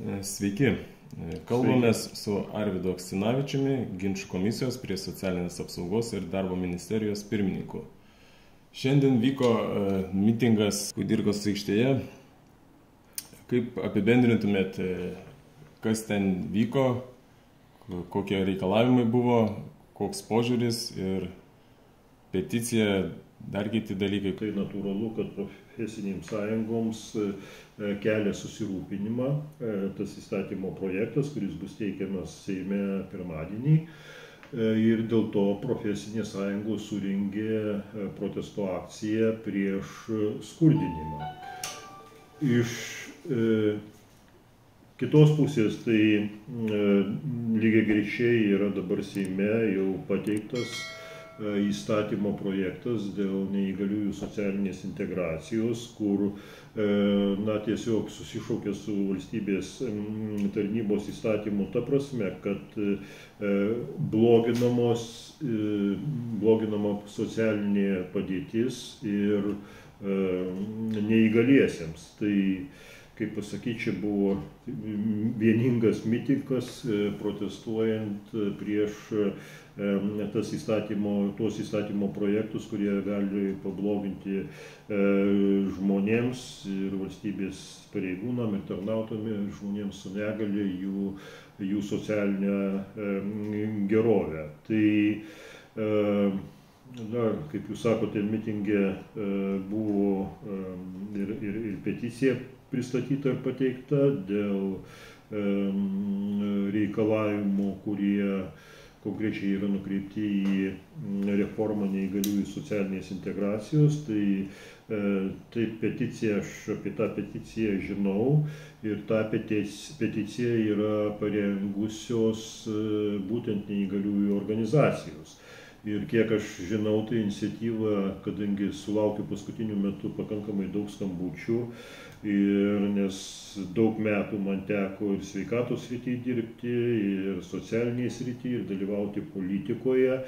Sveiki. Kalbamės su Arvydu Aksinavičiumi, ginčų komisijos prie socialinės apsaugos ir darbo ministerijos pirmininku. Šiandien vyko mitingas Kudirkos aikštėje. Kaip apibendrintumėt, kas ten vyko, kokie reikalavimai buvo, koks požiūris ir peticija, dar kiti dalykai? Tai natūralu, kad profesinėms sąjungoms kelia susirūpinimą tas įstatymo projektas, kuris bus teikiamas Seime pirmadienį. Ir dėl to profesinės sąjungos surengė protesto akciją prieš skurdinimą. Iš kitos pusės tai lygiagrečiai yra dabar Seime jau pateiktas įstatymo projektas dėl neįgaliųjų socialinės integracijos, kur tiesiog susišaukia su valstybės tarnybos įstatymu ta prasme, kad bloginama socialinė padėtis ir neįgaliesiems. Tai, kaip pasakyti, čia buvo vieningas mitingas protestuojant prieš tuos įstatymo projektus, kurie gali pabloginti žmonėms ir valstybės pareigūnam ir tarnautojam ir žmonėms su negalia jų socialinę gerovę. Tai kaip jūs sakote, mitinge buvo ir peticija pristatyta ir pateikta dėl reikalavimų, kurie konkrečiai yra nukreipti į reformą neįgaliųjų socialinės integracijos. Tai peticija, aš apie tą peticiją žinau ir tą peticiją yra parengusios būtent neįgaliųjų organizacijos. Ir kiek aš žinau, tai iniciatyva, kadangi sulaukiu paskutiniu metu pakankamai daug skambučių, nes daug metų man teko ir sveikatos srityje dirbti, ir socialinėje srityje, ir dalyvauti politikoje.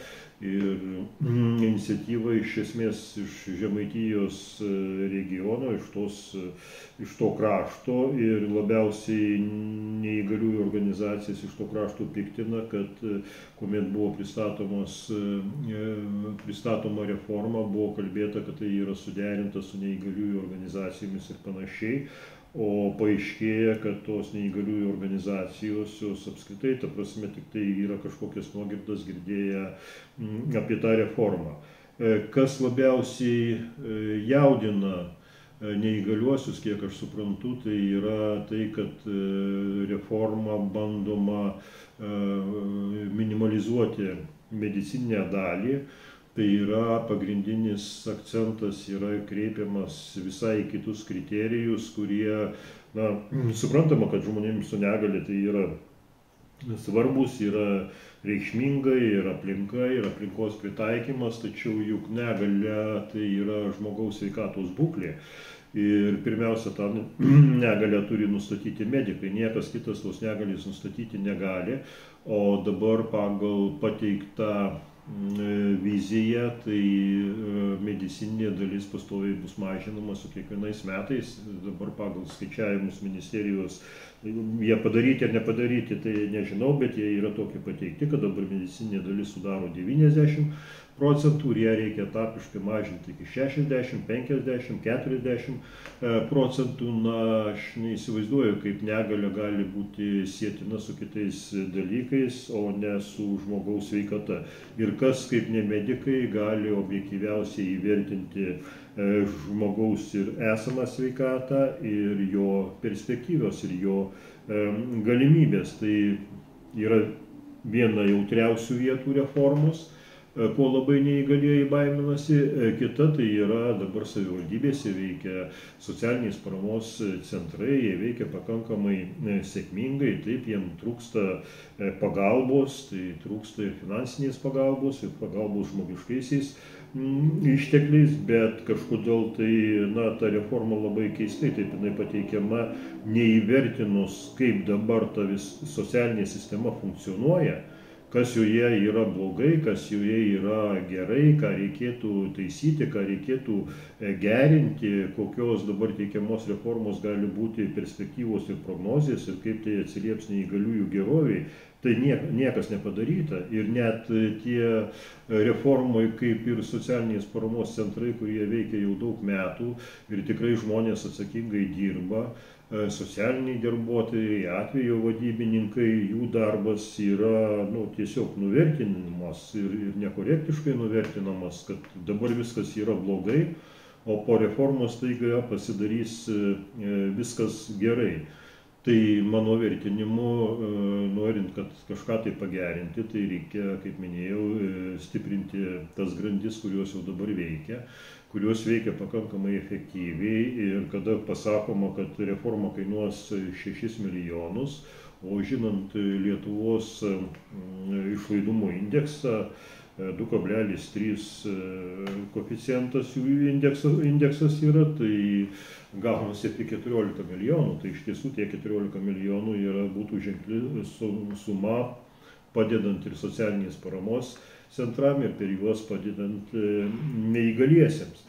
Ir iniciatyva iš esmės iš Žemaitijos regiono, iš to krašto, ir labiausiai neįgaliųjų organizacijas iš to krašto piktina, kad kuomet buvo pristatoma reforma, buvo kalbėta, kad tai yra suderinta su neįgaliųjų organizacijomis ir panašiai. O paaiškėja, kad tos neįgaliųjų organizacijos, jos apskritai, ta prasme, tik tai yra kažkokias nuogirdas girdėję apie tą reformą. Kas labiausiai jaudina neįgaliuosius, kiek aš suprantu, tai yra tai, kad reforma bandoma minimalizuoti medicininę dalį. Tai yra pagrindinis akcentas yra kreipiamas visai kitus kriterijus, kurie, suprantama, kad žmonėms su negalia tai yra svarbus, yra reikšminga, ir aplinka, ir aplinkos pritaikymas, tačiau juk negalia tai yra žmogaus sveikatos būklė. Ir pirmiausia, tą negalę turi nustatyti medikai, niekas kitas tos negalės nustatyti negali, o dabar pagal pateiktą vizija, tai medicininė dalis pastoviai bus mažinama su kiekvienais metais. Dabar pagal skaičiavimus ministerijos, jie padaryti ar nepadaryti, tai nežinau, bet jie yra tokie pateikti, kad dabar medicininė dalis sudaro 90% ir ją reikia etapiškai mažinti iki 60, 50, 40%. Aš neįsivaizduoju, kaip negalia gali būti sietina su kitais dalykais, o ne su žmogaus sveikata. Ir kas, kaip ne medikai, gali objektyviausiai įvertinti žmogaus ir esamą sveikatą, ir jo perspektyvos, ir jo galimybės. Tai yra viena jautriausių vietų reformos, ko labai neįgalieji baiminasi. Kita tai yra dabar savivaldybėse veikia socialinės paramos centrai, jie veikia pakankamai sėkmingai, taip, jiems trūksta pagalbos, tai trūksta ir finansinės pagalbos, ir pagalbos žmogiškaisiais ištekliais, bet kažkodėl tai, ta reforma labai keistai, taip jinai pateikiama neįvertinus, kaip dabar ta socialinė sistema funkcionuoja, kas joje yra blogai, kas joje yra gerai, ką reikėtų taisyti, ką reikėtų gerinti, kokios dabar teikiamos reformos gali būti perspektyvos ir prognozės ir kaip tai atsilieps neįgaliųjų geroviai. Tai niekas nepadaryta ir net tie reformai kaip ir socialinės paramos centrai, kurie veikia jau daug metų ir tikrai žmonės atsakingai dirba, socialiniai darbuotojai, atvejo vadybininkai, jų darbas yra tiesiog nuvertinamas ir nekorektiškai nuvertinamas, kad dabar viskas yra blogai, o po reformos taiga pasidarys viskas gerai. Tai mano vertinimu, norint, kad kažką tai pagerinti, tai reikia, kaip minėjau, stiprinti tas grandis, kurios jau dabar veikia, kurios veikia pakankamai efektyviai ir kada pasakoma, kad reforma kainuos 6 milijonus, o žinant Lietuvos išlaidumo indeksą, 2,3 koeficientas jų indeksas yra, tai gaunasi apie 14 milijonų. Tai iš tiesų tie 14 milijonų būtų ženkli suma, padedant ir socialinės paramos centram ir per juos padedant neįgaliesiems.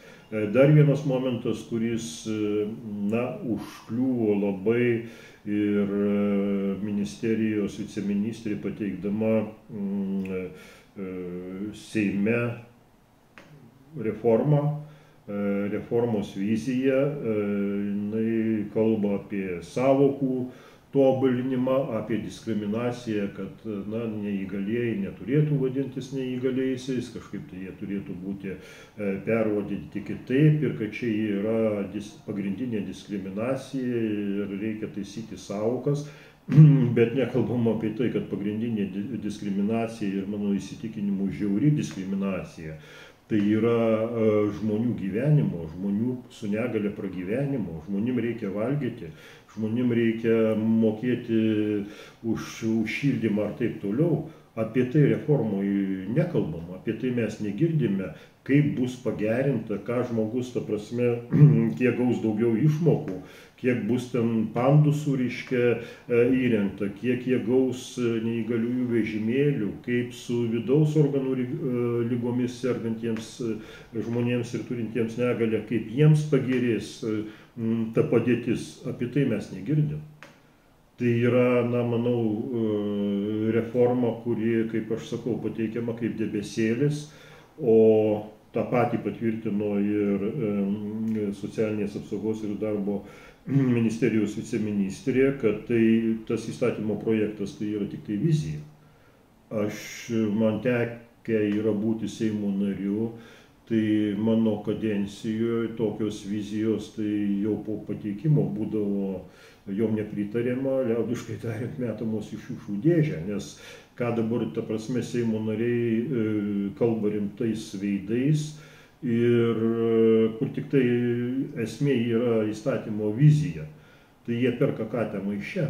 Dar vienas momentas, kuris užkliuvo labai ir ministerijos viceministrė pateikdama Seime reformos viziją, jinai kalba apie sąvokų tobulinimą, apie diskriminaciją, kad neįgalieji neturėtų vadintis neįgaliaisiais, kažkaip tai jie turėtų būti pervadinti kitaip ir kad čia yra pagrindinė diskriminacija ir reikia taisyti sąvokas. Bet nekalbama apie tai, kad pagrindinė diskriminacija ir mano įsitikinimu žiauri diskriminacija, tai yra žmonių gyvenimo, žmonių su negale pragyvenimo, žmonėm reikia valgyti, žmonėm reikia mokėti už šildymą ar taip toliau. Apie tai reformoje nekalbama, apie tai mes negirdime, kaip bus pagerinta, ką žmogus, ta prasme, kiek gaus daugiau išmokų, kiek bus ten pandusų įrengta, kiek jie gaus neįgaliųjų vežimėlių, kaip su vidaus organų lygomis sergantiems žmonėms ir turintiems negalę, kaip jiems pagerės ta padėtis, apie tai mes negirdim. Tai yra, manau, reforma, kuri, kaip aš sakau, pateikiama kaip debesėlis, o tą patį patvirtino ir socialinės apsaugos ir darbo ministerijos viceministrė, kad tas įstatymo projektas tai yra tik tai vizija. Man tekę yra būti Seimo nariu, tai mano kadencijoje tokios vizijos tai jau po pateikimo būdavo jom nepritariama, liaudiškai tariant, metamos į šiukšlių dėžę, nes ką dabar, ta prasme, Seimo nariai kalba rimtais veidais ir kur tik tai esmė yra įstatymo vizija. Tai jie perka katę maiše,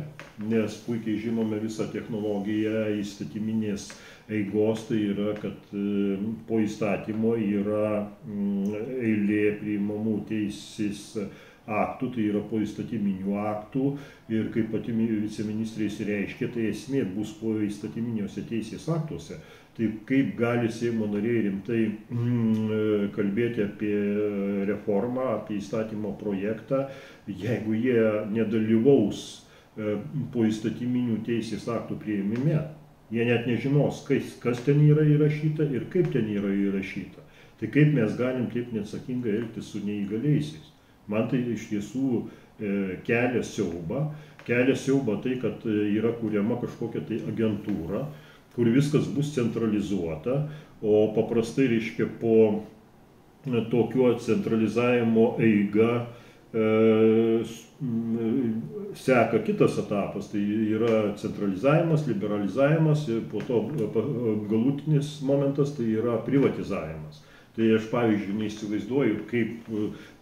nes puikiai žinome visą technologiją įstatyminės eigos, tai yra, kad po įstatymo yra eilė priimamų teisės aktų, tai yra po įstatyminių aktų ir kaip pati viceministrė išsireiškė, tai esmė bus po įstatyminiuose teisės aktuose. Tai kaip gali Seimo nariai rimtai kalbėti apie reformą, apie įstatymo projektą, jeigu jie nedalyvaus po įstatyminių teisės aktų priėmime. Jie net nežinos, kas ten yra įrašyta ir kaip ten yra įrašyta. Tai kaip mes galim taip neatsakingai elgtis su neįgaliaisiais. Man tai iš tiesų kelia siaubą. Kelia siaubą tai, kad yra kuriama kažkokia tai agentūra, kur viskas bus centralizuota, o paprastai, reiškia, po tokio centralizavimo eiga seka kitas etapas, tai yra centralizavimas, liberalizavimas ir po to galutinis momentas tai yra privatizavimas. Tai aš, pavyzdžiui, neįsivaizduoju, kaip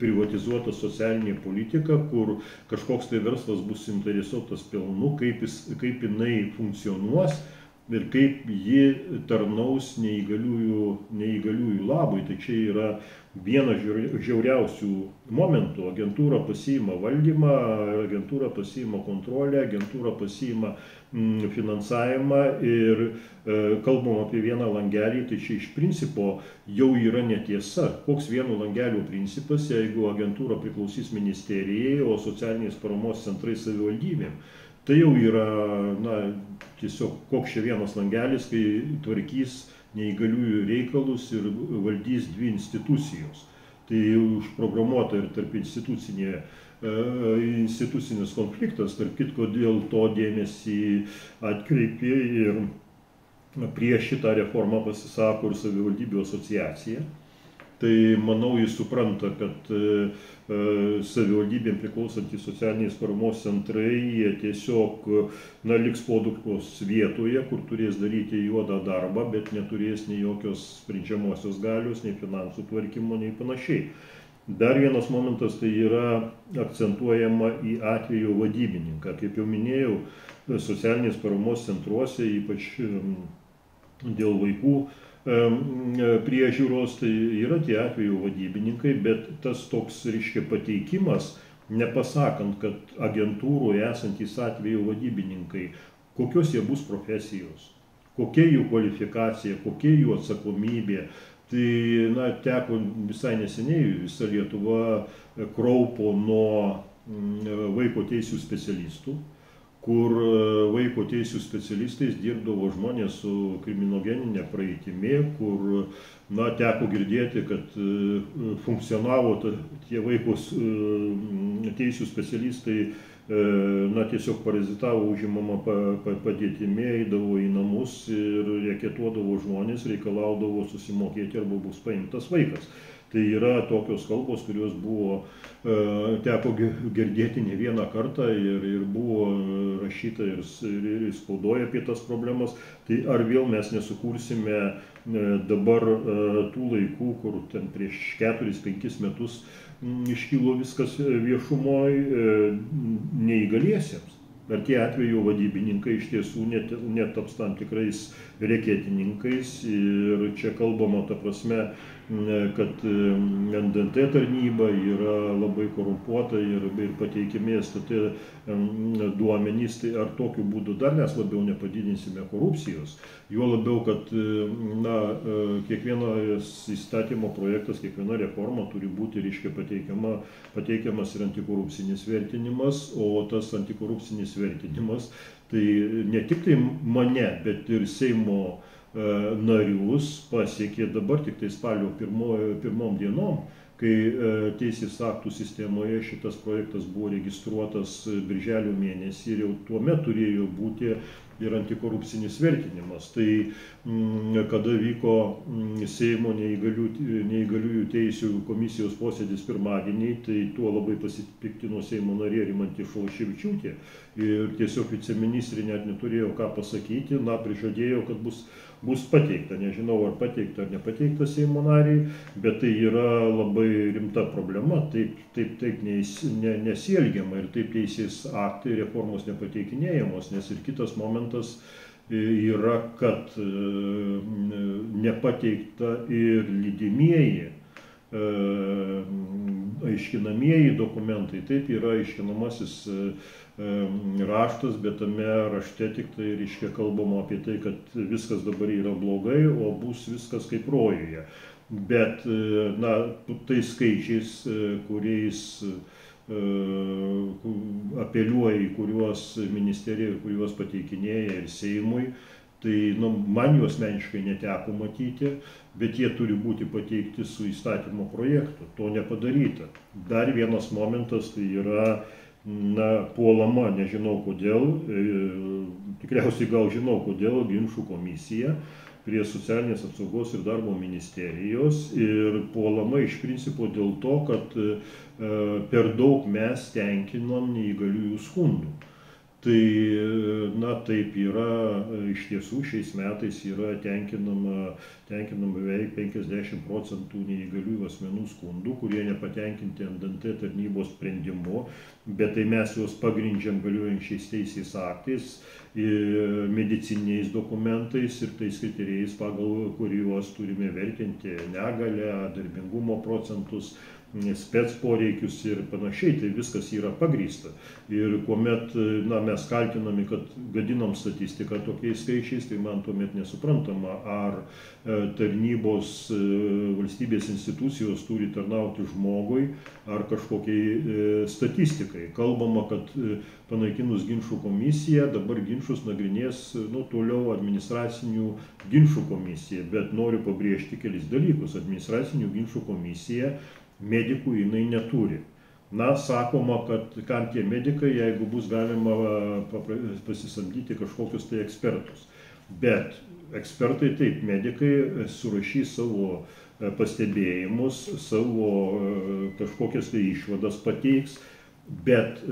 privatizuota socialinė politika, kur kažkoks tai verslas bus interesuotas pelnu, kaip jinai funkcionuos ir kaip ji tarnaus neįgaliųjų labui. Tai čia yra vienas žiauriausių momentų. Agentūra pasiima valdymą, agentūra pasiima kontrolę, agentūra pasiima finansavimą ir kalbam apie vieną langelį, tai čia iš principo jau yra netiesa. Koks vieno langelio principas, jeigu agentūra priklausys ministerijai, o socialinės paramos centrai savivaldybėm. Tai jau yra, tiesiog koks čia vienas langelis, kai tvarkys neįgaliųjų reikalus ir valdys dvi institucijos. Tai užprogramuota ir tarp institucinis konfliktas, tarp kitko dėl to dėmesį atkreipė ir prieš šitą reformą pasisako ir savivaldybių asociacija. Tai manau, jis supranta, kad savivaldybėm priklausantys socialinės paramos centrai, jie tiesiog liks podukros vietoje, kur turės daryti juodą darbą, bet neturės nei jokios sprendžiamosios galios, nei finansų tvarkymo, nei panašiai. Dar vienas momentas, tai yra akcentuojama į atvejo vadybininką. Kaip jau minėjau, socialinės paramos centruose, ypač dėl vaikų priežiūros, tai yra tie atvejo vadybininkai, bet tas toks, pateikimas, nepasakant, kad agentūroje esantys atvejo vadybininkai, kokios jie bus profesijos, kokia jų kvalifikacija, kokia jų atsakomybė. Tai, teko visai neseniai, visa Lietuva kraupo nuo vaiko teisių specialistų, kur vaiko teisių specialistais dirbdavo žmonės su kriminogeninė praeitimi, kur teko girdėti, kad funkcionavo tie vaiko teisių specialistai, tiesiog parazitavo užimama padėtimi, eidavo į namus ir reketuodavo žmonės, reikalaudavo susimokėti arba bus paimtas vaikas. Tai yra tokios kalbos, kurios buvo, teko girdėti ne vieną kartą ir buvo rašyta ir spaudoje apie tas problemas. Tai ar vėl mes nesukursime dabar tų laikų, kur ten prieš 4-5 metus iškilo viskas viešumoje neįgaliesiems. Ar tie atvejo vadybininkai iš tiesų netaps tam tikrais reketininkais. Ir čia kalbama ta prasme, kad NDT tarnyba yra labai korumpuota ir pateikimi STT duomenys, tai ar tokiu būdu dar mes labiau nepadidinsime korupcijos. Juo labiau, kad kiekvienas įstatymo projektas, kiekviena reforma turi būti pateikiamas ir antikorupcinis vertinimas, o tas antikorupcinis vertinimas tai ne tik tai mane, bet ir Seimo narius pasiekė dabar tik tai spalio pirmom dienom, kai teisės aktų sistemoje šitas projektas buvo registruotas birželio mėnesį ir jau tuomet turėjo būti ir antikorupcinis vertinimas. Tai kada vyko Seimo neįgaliųjų teisių komisijos posėdis pirmadienį, tai tuo labai pasipiktino Seimo narė Rimantė Šalaševičiūtė ir tiesiog viceministrė net neturėjo ką pasakyti, prižadėjo, kad bus pateikta. Nežinau, ar pateikta ar nepateikta Seimo nariai, bet tai yra labai rimta problema. Taip nesielgiama ir taip teisės aktai reformos nepateikinėjamos, nes ir kitas momentas yra, kad nepateikta ir lydimieji aiškinamieji dokumentai. Taip yra aiškinamasis raštas, bet tame rašte tik tai kalbama apie tai, kad viskas dabar yra blogai, o bus viskas kaip rojuje. Bet tais skaičiais, kuriais apeliuoja, į kuriuos ministerija, kuriuos pateikinėja ir Seimui, tai man jų asmeniškai neteko matyti, bet jie turi būti pateikti su įstatymo projektu. To nepadaryta. Dar vienas momentas, tai yra puolama, nežinau kodėl, tikriausiai gal žinau kodėl, ginčų komisija prie socialinės apsaugos ir darbo ministerijos ir puolama iš principo dėl to, kad per daug mes tenkinam neįgaliųjų skundų. Tai, na, taip yra, iš tiesų šiais metais yra tenkinama beveik 50% neįgaliųjų asmenų skundų, kurie nepatenkinti NDT tarnybos sprendimu, bet tai mes juos pagrindžiam galiojančiais teisės aktais, medicininiais dokumentais ir tais kriterijais, pagal kuriuos turime vertinti negalią, darbingumo procentus, spec poreikius ir panašiai, tai viskas yra pagrįsta. Ir kuomet mes kaltinami, kad gadinam statistiką tokiais skaičiais, tai man tuomet nesuprantama, ar tarnybos valstybės institucijos turi tarnauti žmogui ar kažkokiai statistikai. Kalbama, kad panaikinus ginčų komisiją, dabar ginčus nagrinės toliau administracinių ginčų komisija, bet noriu pabrėžti kelis dalykus. Administracinių ginčų komisija medikų jinai neturi. Na, sakoma, kad kam tie medikai, jeigu bus galima pasisamdyti kažkokius tai ekspertus. Bet ekspertai taip, medikai surašys savo pastebėjimus, savo kažkokias tai išvadas pateiks, bet,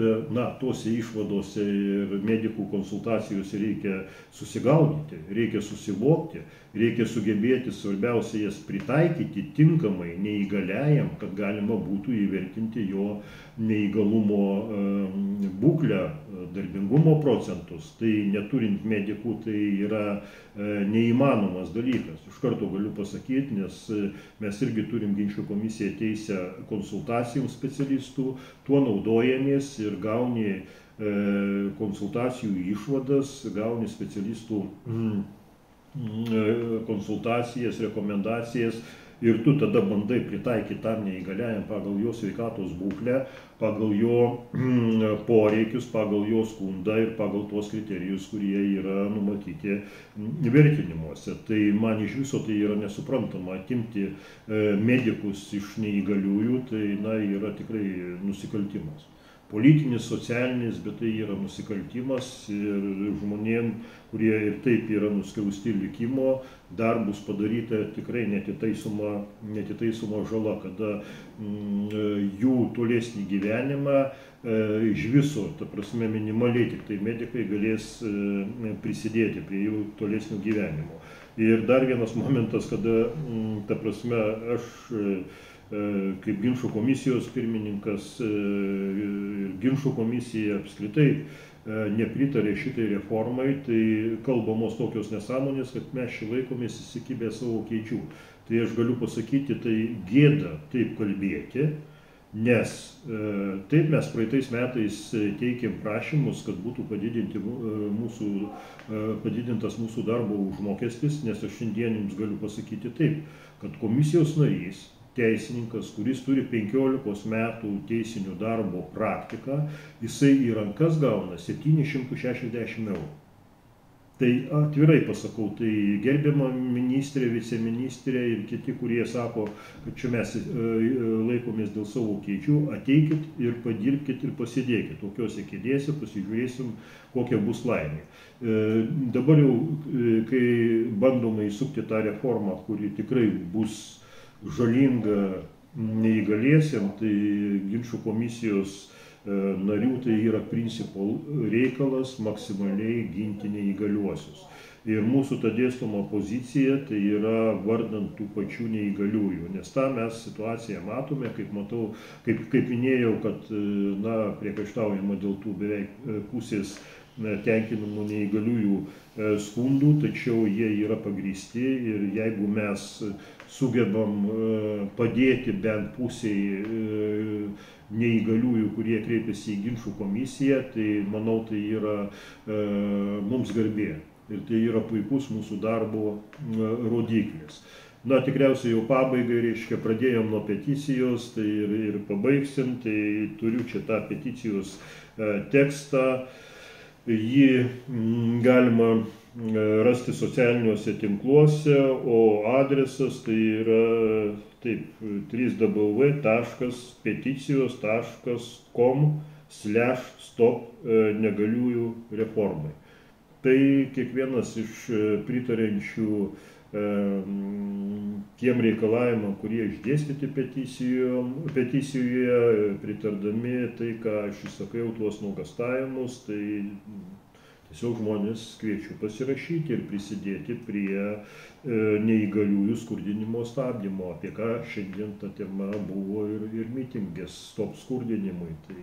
tose išvadose ir medikų konsultacijose reikia susigaudyti, reikia susivokti, reikia sugebėti svarbiausia jas pritaikyti tinkamai neįgaliajam, kad galima būtų įvertinti jo neįgalumo būklę, darbingumo procentus. Tai neturint medikų tai yra neįmanomas dalykas. Iš karto galiu pasakyti, nes mes irgi turim ginčų komisiją teisę konsultacijų specialistų, tuo naudojamės ir gauni konsultacijų išvadas, gauni specialistų konsultacijas, rekomendacijas ir tu tada bandai pritaikyti tam neįgaliajam pagal jo sveikatos būklę, pagal jo poreikius, pagal jo skundą ir pagal tuos kriterijus, kurie yra numatyti vertinimuose. Tai man iš viso tai yra nesuprantama, atimti medikus iš neįgaliųjų, tai yra tikrai nusikaltimas. Politinis, socialinis, bet tai yra nusikaltimas ir žmonėm, kurie ir taip yra nuskriausti likimo, dar bus padaryta tikrai netitaisoma žala, kada jų tolesnį gyvenimą iš viso, ta prasme, minimaliai tik tai medikai galės prisidėti prie jų tolesnio gyvenimo. Ir dar vienas momentas, kada, ta prasme, aš kaip ginčų komisijos pirmininkas ir ginčų komisija apskritai nepritarė šitai reformai, tai kalbamos tokios nesąmonės, kad mes čia laikomės įsikibę savo kėdžių. Tai aš galiu pasakyti, tai gėda taip kalbėti, nes taip mes praeitais metais teikėm prašymus, kad būtų padidintas mūsų darbo užmokestis, nes aš šiandien jums galiu pasakyti taip, kad komisijos narys, teisininkas, kuris turi 15 metų teisinio darbo praktiką, jisai į rankas gauna 760 eurų. Tai atvirai pasakau, tai gerbiama ministrė, viceministrė ir kiti, kurie sako, kad čia mes laikomės dėl savo kėdžių, ateikit ir padirbkit ir pasidėkit tokiuose kėdėse, pasižiūrėsim, kokia bus laimė. Dabar jau, kai bandoma įsukti tą reformą, kuri tikrai bus žalinga neįgaliesiem, tai ginčų komisijos narių tai yra principo reikalas maksimaliai ginti neįgaliuosius. Ir mūsų ta dėstoma pozicija tai yra vardant tų pačių neįgaliųjų, nes tą mes situaciją matome, kaip minėjau, kad priekaištaujama dėl tų beveik pusės tenkinamų neįgaliųjų skundų, tačiau jie yra pagrįsti ir jeigu mes sugebam padėti bent pusiai neįgaliųjų, kurie kreipiasi į ginčų komisiją, tai manau, tai yra mums garbė ir tai yra puikus mūsų darbo rodiklis. Tikriausiai jau pabaigai, reiškia, pradėjom nuo peticijos, tai ir pabaigsim, tai turiu čia tą peticijos tekstą. Jį galima rasti socialiniuose tinkluose, o adresas tai yra www.peticijos.com/stop negaliųjų reformai. Tai kiekvienas iš pritariančių tiem reikalavimam, kurie išdėstyti peticijoje, pritardami tai, ką aš išsakiau, tuos nuogąstavimus, tai tiesiog žmonės kviečiu pasirašyti ir prisidėti prie neįgaliųjų skurdinimo stabdymo, apie ką šiandien ta tema buvo ir mitingės stop skurdinimui. Tai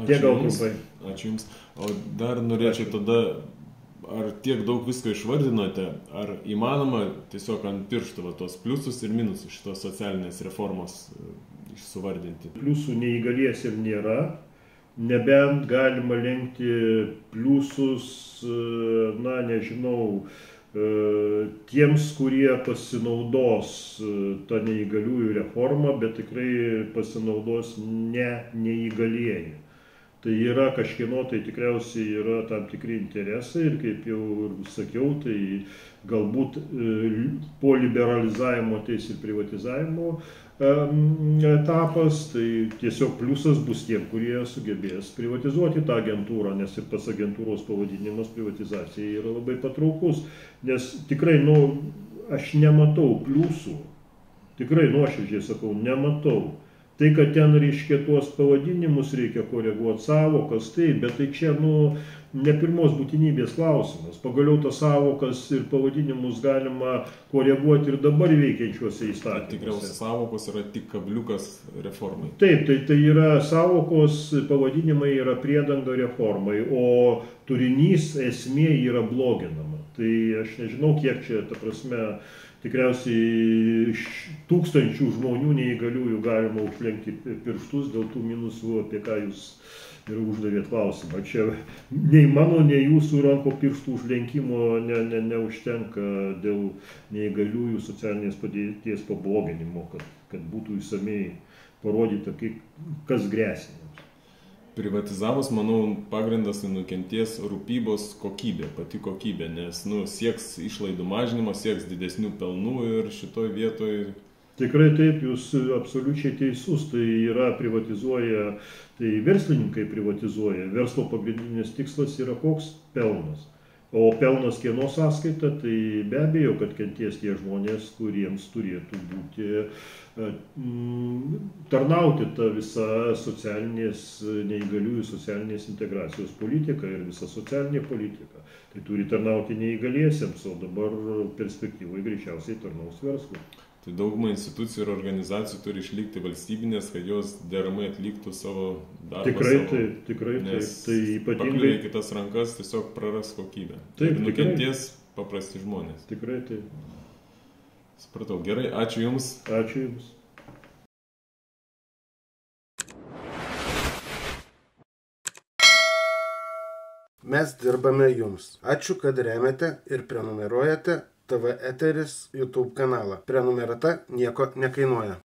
tiek gal trumpai. Ačiū Jums. O dar norėčiau tada, ar tiek daug visko išvardinote, ar įmanoma tiesiog ant pirštų tos pliusus ir minusus šitos socialinės reformos suvardinti? Pliusų neįgaliesiem nėra. Nebent galima lenkti pliusus, na, nežinau, tiems, kurie pasinaudos tą neįgaliųjų reformą, bet tikrai pasinaudos neįgalieji. Tai yra kažkieno, tai tikriausiai yra tam tikri interesai ir kaip jau sakiau, tai galbūt po liberalizavimo ateis ir privatizavimo etapas, tai tiesiog pliusas bus tiem, kurie sugebės privatizuoti tą agentūrą, nes ir pas agentūros pavadinimas privatizacija yra labai patraukus, nes tikrai, aš nematau pliusų, tikrai nuoširdžiai sakau, nematau. Tai, kad ten, reiškia, tuos pavadinimus reikia koreguoti, savokas, taip, bet tai čia, ne pirmos būtinybės klausimas. Pagaliau tas savokas ir pavadinimus galima koreguoti ir dabar veikiančiuose įstatymuose. Tikriausiai savokos yra tik kabliukas reformai. Taip, tai yra savokos, pavadinimai yra priedanga reformai, o turinys, esmė yra bloginama. Tai aš nežinau, kiek čia, ta prasme, tikriausiai tūkstančių žmonių neįgaliųjų galima užlenkti pirštus dėl tų minusų, apie ką jūs ir uždavėt klausimą. Čia nei mano, nei jūsų ranko pirštų užlenkimo neužtenka dėl neįgaliųjų socialinės padėties pabloginimo, kad būtų išsamei parodyta, kas gresia. Privatizavus, manau, pagrindas nukentės rūpybos kokybė, pati kokybė, nes sieks išlaidų mažinimo, sieks didesnių pelnų ir šitoj vietoj. Tikrai taip, jūs absoliučiai teisus, tai yra privatizuoja, tai verslininkai privatizuoja, verslo pagrindinis tikslas yra koks? Pelnas. O pelnas kieno sąskaita, tai be abejo, kad kenties tie žmonės, kuriems turėtų būti tarnauti ta visa neįgaliųjų socialinės integracijos politika ir visa socialinė politika. Tai turi tarnauti neįgaliesiems, o dabar perspektyvoje greičiausiai tarnaus verslui. Tai dauguma institucijų ir organizacijų turi išlikti valstybinės, kad jos deramai atliktų savo darbą. Tikrai taip. Tai ypatingai pakliuvę į kitas rankas tiesiog praras kokybę. Taip, ir nukentės paprasti žmonės. Tikrai taip. Supratau. Gerai, ačiū Jums. Ačiū Jums. Mes dirbame Jums. Ačiū, kad remiate ir prenumeruojate TV Eteris YouTube kanalą. Prenumerata nieko nekainuoja.